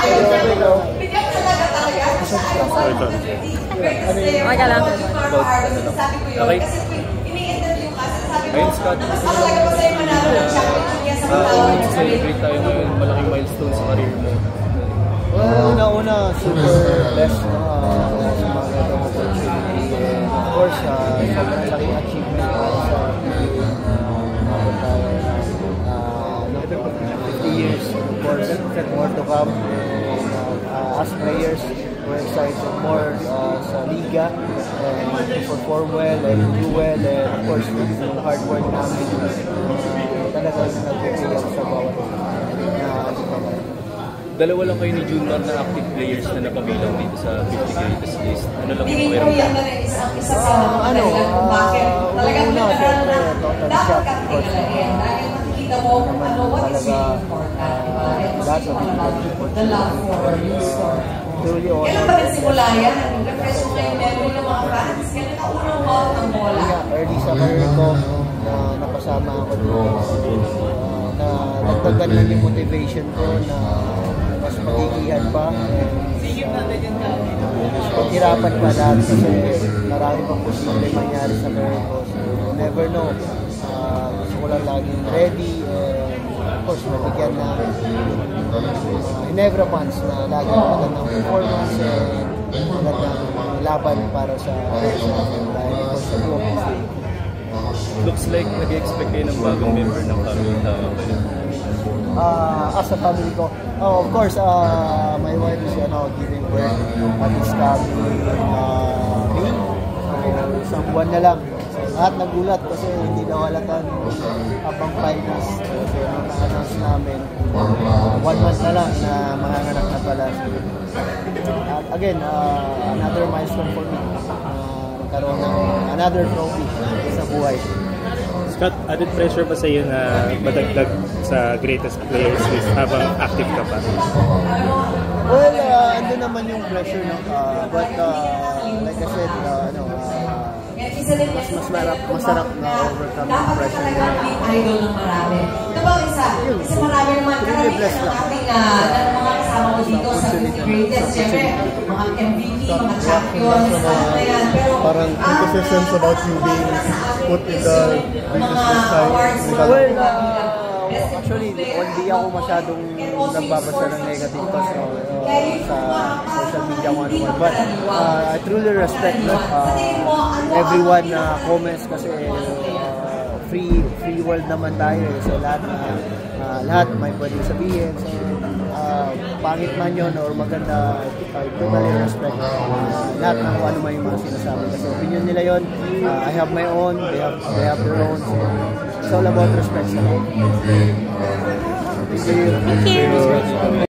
Bigyan talaga talaga. Okay ka lang. Okay. Ayun, Scott. Celebrate tayo ngayon. Malaking milestone sa career mo. Well, una-una, super blessed sa mga ganitong opportunity. And of course, sobrang laking achievement sa umabot tayo 50 years. Of course, more to come. And, as players, we're excited more sa Liga and to perform well and do well. And of course, yung hard work namin talagang nag-pay sa bawat Dalawa lang kayo ni Junior na active players na napabilang dito sa 50 greatest list. Ano lang yung meron ka? Talagang dapat kang tigalain. Dahil makikita mo what is really important. It's important. The love for you. Kailan ba nagsimula yan? Refresh mo kayo memory ng mga fans? Kailan ka unang out ng bola? Early sa career ko na napasama ako doon. Na nagdagan lang yung motivation ko na mas magigihan pa. Paghirapan pa lahat kasi marami pang posible mangyari sa career ko. So, never know. Gusto ko lang laging ready. Of course, mabigyan na in every months na laging magandang performance and magandang laban para sa dahil ko sa buong. Looks like nag-expect kayo ng bagong member ng family. As a family ko, of course, my wife is giving birth at this coming May. Isang buwan na lang. At nagulat kasi hindi daw halatan abang finals. So, naka-announce namin 1 month na lang na manganganak na pala. At again, another milestone for me. Nagkaroon ng another trophy sa buhay. Scott, added pressure pa sa iyo na madagdag sa greatest players list habang active ka pa? Well, andun naman yung pressure, no? But like I said, masarap na overcome yung pressure nila. Idol ng marami. Ito ba isa? Kasi marami naman karamihan ng ating mga kasama ko dito sa greatest. Siyempre, mga MVP, mga champions, na yan. Pero, parang criticisms about you being put in the greatest list time. Well, actually, hindi ako masyadong nagbabasa ng negative posts sa social media ko naman. But I truly respect everyone na comments kasi free world naman tayo. So lahat may pwedeng sabihin. So pangit man yun or maganda, I totally respect lahat ng ano may mga sinasabi. Kasi opinion nila yun. I have my own, they have their own. So it's all about respect. Thank you.